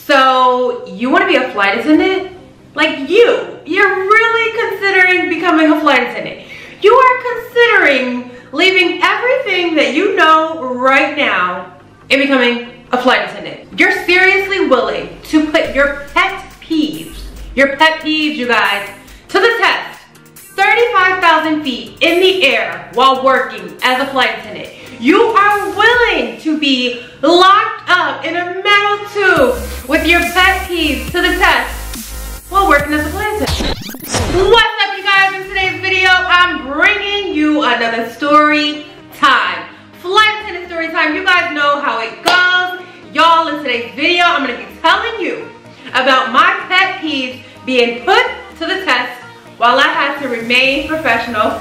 So you want to be a flight attendant? Like you're really considering becoming a flight attendant. You are considering leaving everything that you know right now and becoming a flight attendant. You're seriously willing to put your pet peeves, you guys, to the test. 35,000 feet in the air while working as a flight attendant. You are willing to be locked up in a metal tube with your pet peeves to the test while working as a flight attendant. What's up, you guys? In today's video, I'm bringing you another story time. Flight attendant story time. You guys know how it goes. Y'all, in today's video, I'm going to be telling you about my pet peeves being put to the test while I had to remain professional.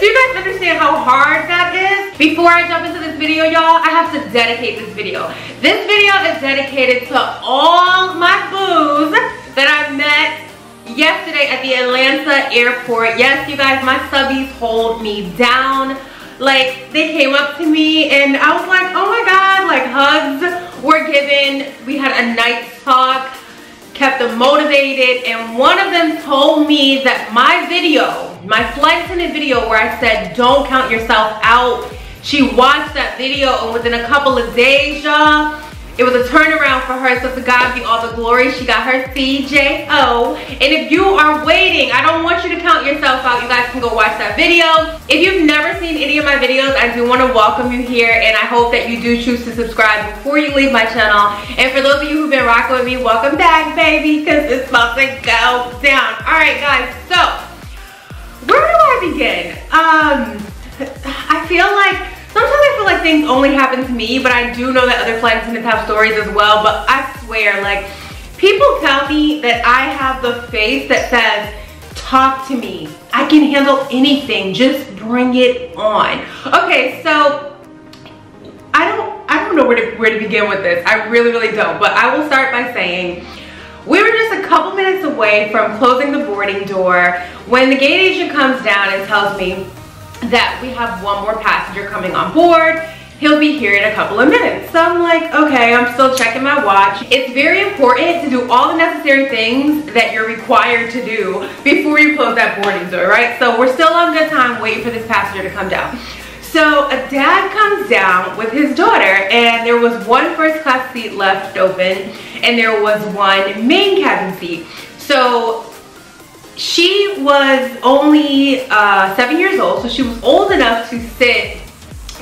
Do you guys understand how hard that is? Before I jump into this video, y'all, I have to dedicate this video. This video is dedicated to all my boos that I met yesterday at the Atlanta airport. Yes, you guys, my subbies hold me down. Like, they came up to me and I was like, oh my God, like hugs were given. We had a nice talk, kept them motivated, and one of them told me that my video, my flight attendant video where I said don't count yourself out, she watched that video and within a couple of days, y'all, it was a turnaround for her. So to God be all the glory. She got her CJO. And if you are waiting, I don't want you to count yourself out. You guys can go watch that video. If you've never seen any of my videos, I do want to welcome you here, and I hope that you do choose to subscribe before you leave my channel. And for those of you who've been rocking with me, welcome back, baby, because it's about to go down. All right, guys, so where do I begin? I feel like sometimes I feel like things only happen to me, but I do know that other flight attendants have stories as well. But I swear, like, people tell me that I have the face that says, talk to me. I can handle anything, just bring it on. Okay, so I don't know where to begin with this. I really don't. But I will start by saying, we were just a couple minutes away from closing the boarding door when the gate agent comes down and tells me that we have one more passenger coming on board. He'll be here in a couple of minutes. So I'm like, okay, I'm still checking my watch. It's very important to do all the necessary things that you're required to do before you close that boarding door, right? So we're still on good time waiting for this passenger to come down. So a dad comes down with his daughter, and there was one first class seat left open and there was one main cabin seat. So she was only 7 years old, so she was old enough to sit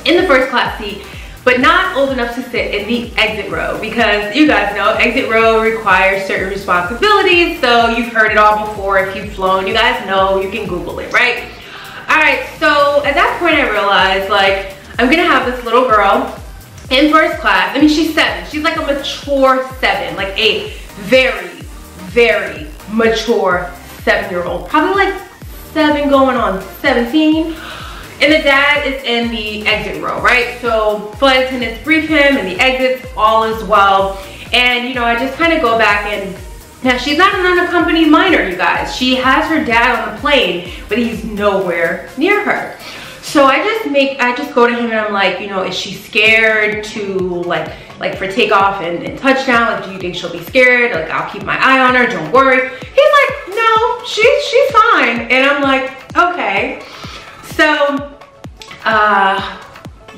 in the first class seat, but not old enough to sit in the exit row, because you guys know exit row requires certain responsibilities. So you've heard it all before. If you've flown, you guys know, you can Google it, right? All right, so at that point I realized, like, I'm gonna have this little girl in first class. I mean, she's 7. She's like a mature 7, like a very mature 7-year-old, probably like 7 going on 17. And the dad is in the exit row, right? So flight attendants brief him and the exits, all is well. And you know, I just kind of go back, and now she's not an unaccompanied minor, you guys. She has her dad on the plane, but he's nowhere near her. So I just go to him and I'm like, you know, is she scared to like for takeoff and touchdown? Like, do you think she'll be scared? Like, I'll keep my eye on her, don't worry. He's like, no, she's fine. And I'm like, okay. So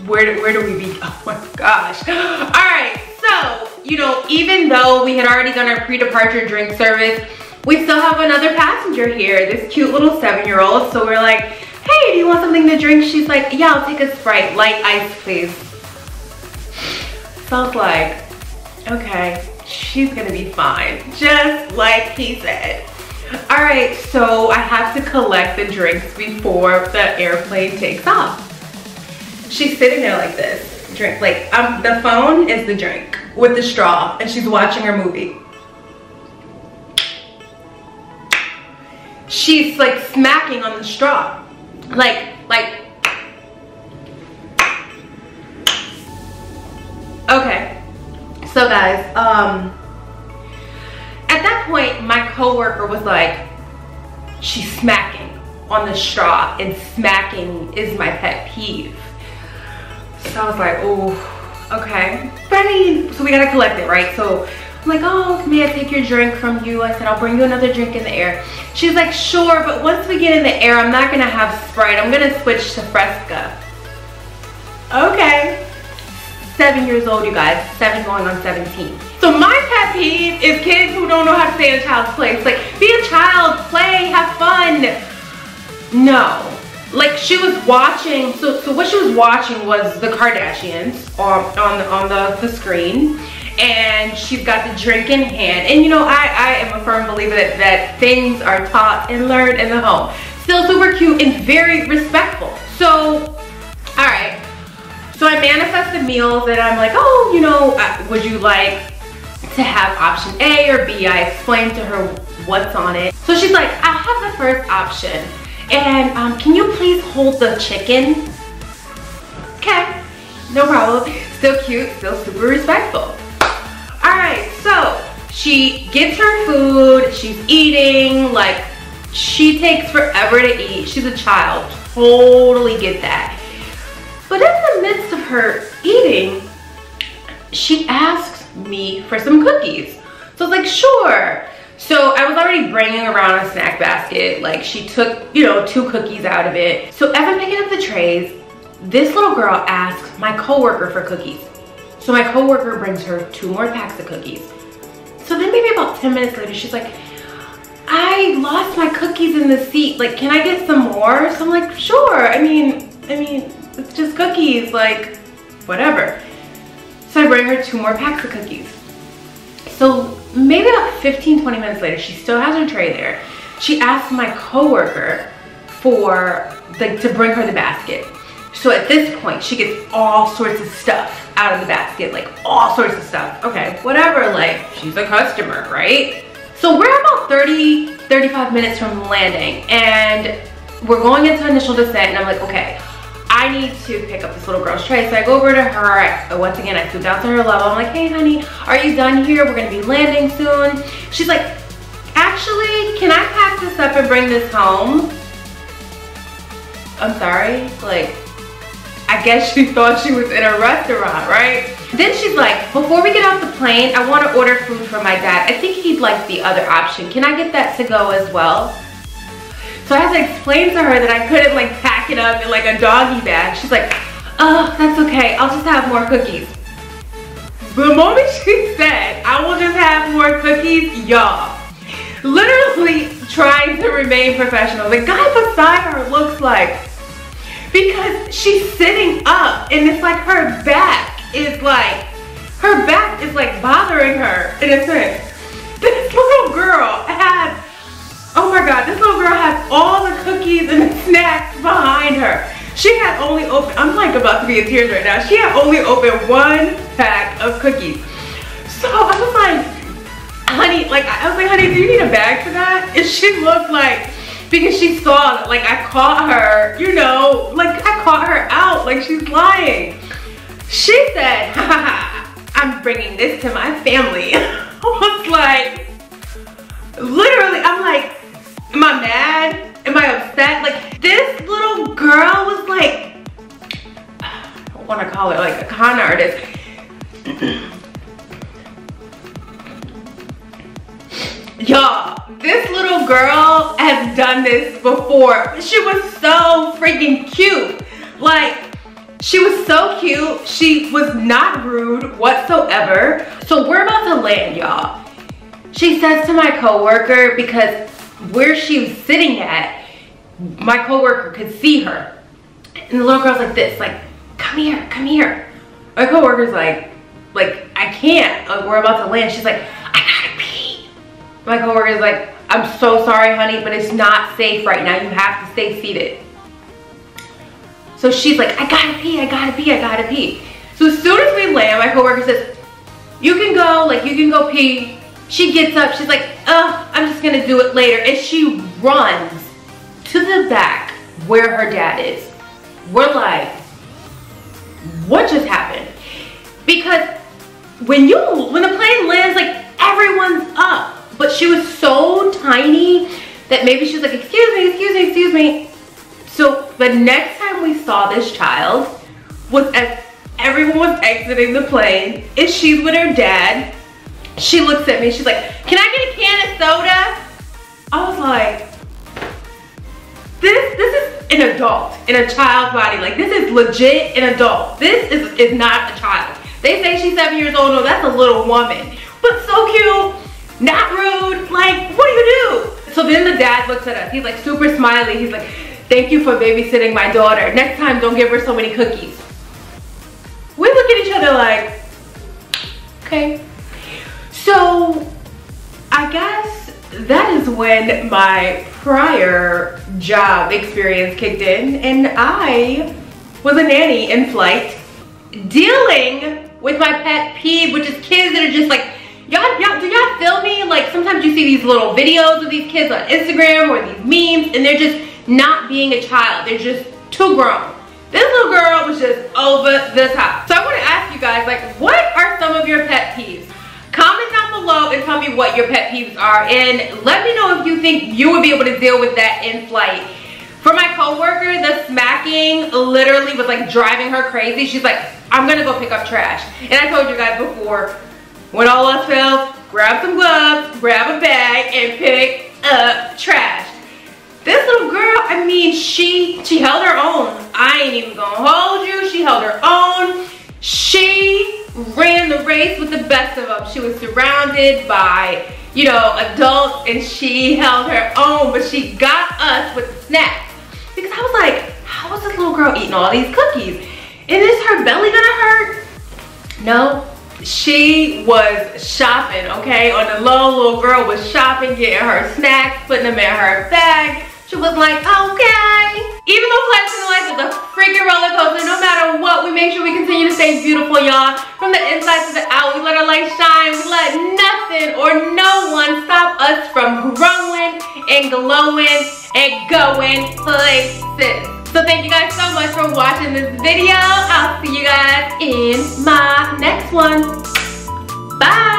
where do we begin? Oh my gosh. All right, so you know, even though we had already done our pre-departure drink service, we still have another passenger here, this cute little 7-year-old. So we're like, hey, do you want something to drink? She's like, yeah, I'll take a Sprite, light ice, please. So I was like, okay, she's gonna be fine, just like he said. All right, so I have to collect the drinks before the airplane takes off. She's sitting there like this, drink, like the phone is the drink with the straw, and she's watching her movie. She's like smacking on the straw, like. Okay, so guys, at that point, my coworker was like, she's smacking on the straw, and smacking is my pet peeve. So I was like, oh, okay. But I mean, so we gotta collect it, right? So I'm like, oh, may I take your drink from you? I said, I'll bring you another drink in the air. She's like, sure, but once we get in the air, I'm not gonna have Sprite. I'm gonna switch to Fresca. Okay. 7 years old, you guys. 7 going on 17. So my pet peeve is kids who don't know how to stay in a child's place. Like, be a child, play, have fun. No. Like, she was watching, so what she was watching was the Kardashians on the screen. And she's got the drink in hand. And you know, I am a firm believer that things are taught and learned in the home. Still super cute and very respectful. So, all right. So I manifested meals and I'm like, oh, you know, would you like to have option A or B? I explained to her what's on it. So she's like, I'll have the first option. And can you please hold the chicken? Okay, no problem. Still cute, still super respectful. Alright, so she gets her food, she's eating, like she takes forever to eat. She's a child, totally get that. But in the midst of her eating, she asks me for some cookies. So I was like, sure. So I was already bringing around a snack basket. Like she took, you know, 2 cookies out of it. So as I'm picking up the trays, this little girl asks my coworker for cookies. So my coworker brings her 2 more packs of cookies. So then maybe about 10 minutes later, she's like, I lost my cookies in the seat. Like, can I get some more? So I'm like, sure. I mean, it's just cookies, like, whatever. So I bring her 2 more packs of cookies. So maybe about 15, 20 minutes later, she still has her tray there. She asks my coworker for, like, to bring her the basket. So at this point, she gets all sorts of stuff out of the basket, like all sorts of stuff. Okay, whatever, like, she's a customer, right? So we're about 30, 35 minutes from landing and we're going into initial descent and I'm like, okay, I need to pick up this little girl's tray. So I go over to her, once again, I scoot down to her level. I'm like, hey honey, are you done here? We're gonna be landing soon. She's like, actually, can I pack this up and bring this home? I'm sorry, like, I guess she thought she was in a restaurant, right? Then she's like, before we get off the plane, I want to order food for my dad. I think he'd like the other option. Can I get that to go as well? So I had to explain to her that I couldn't like pack it up in like a doggy bag. She's like, oh, that's okay. I'll just have more cookies. The moment she said, I will just have more cookies, y'all, literally trying to remain professional. The guy beside her looks like, because she's sitting up and it's like her back is like bothering her in a sense. This little girl has, oh my God, this little girl has all the cookies and the snacks behind her. She had only opened, I'm like about to be in tears right now. She had only opened 1 pack of cookies. So I was like, honey, honey, do you need a bag for that? And she looked like, because she saw that, like, I caught her, you know, like, I caught her out, like, she's lying. She said, ha ha ha, I'm bringing this to my family. I was like, literally, I'm like, am I mad? Am I upset? Like, this little girl was like, I don't want to call her like a con artist. Y'all, this little girl has done this before. She was so freaking cute. Like, she was so cute. She was not rude whatsoever. So we're about to land, y'all. She says to my coworker, because where she was sitting at, my coworker could see her. And the little girl's like this, like, come here, come here. My coworker's like, I can't. We're about to land. She's like, I gotta pee. My coworker is like, I'm so sorry, honey, but it's not safe right now. You have to stay seated. So she's like, I gotta pee, I gotta pee, I gotta pee. So as soon as we land, my coworker says, you can go, like, you can go pee. She gets up, she's like, I'm just gonna do it later. And she runs to the back where her dad is. We're like, what just happened? Because when a plane lands, like, everyone's up. But she was so tiny that maybe she was like, excuse me, excuse me, excuse me. So the next time we saw this child was as everyone was exiting the plane, and she's with her dad She looks at me, she's like, can I get a can of soda? I was like, this is an adult in a child's body. Like, this is legit an adult. This is not a child. They say she's 7 years old. No, that's a little woman. But so cute, not rude. Like, what do you do? So then the dad looks at us. He's like super smiley. He's like, thank you for babysitting my daughter. Next time, don't give her so many cookies. We look at each other like, okay. So I guess that is when my prior job experience kicked in, and I was a nanny in flight, dealing with my pet peeve, which is kids that are just like, do y'all feel me? Like, sometimes you see these little videos of these kids on Instagram or these memes, and they're just not being a child. They're just too grown. This little girl was just over the top. So I want to ask you guys, like, what are some of your pet peeves? Comment down below and tell me what your pet peeves are, and let me know if you think you would be able to deal with that in flight. For my coworker, the smacking literally was like driving her crazy. She's like, I'm gonna go pick up trash. And I told you guys before, when all else fails, grab some gloves, grab a bag, and pick up trash. This little girl, I mean, she held her own. I ain't even gonna hold you. She held her own. She ran the race with the best of them. She was surrounded by, you know, adults, and she held her own, but she got us with the snacks. Because I was like, how is this little girl eating all these cookies? And is her belly gonna hurt? No, she was shopping, okay? On the low, little girl was shopping, getting her snacks, putting them in her bag. She was like, okay. Even though Flight Attendant life is a freaking roller coaster, no matter what, we make sure we continue to stay beautiful, y'all. From the inside to the out, we let our light shine. We let nothing or no one stop us from growing and glowing and going places. So thank you guys so much for watching this video. I'll see you guys in my next one. Bye.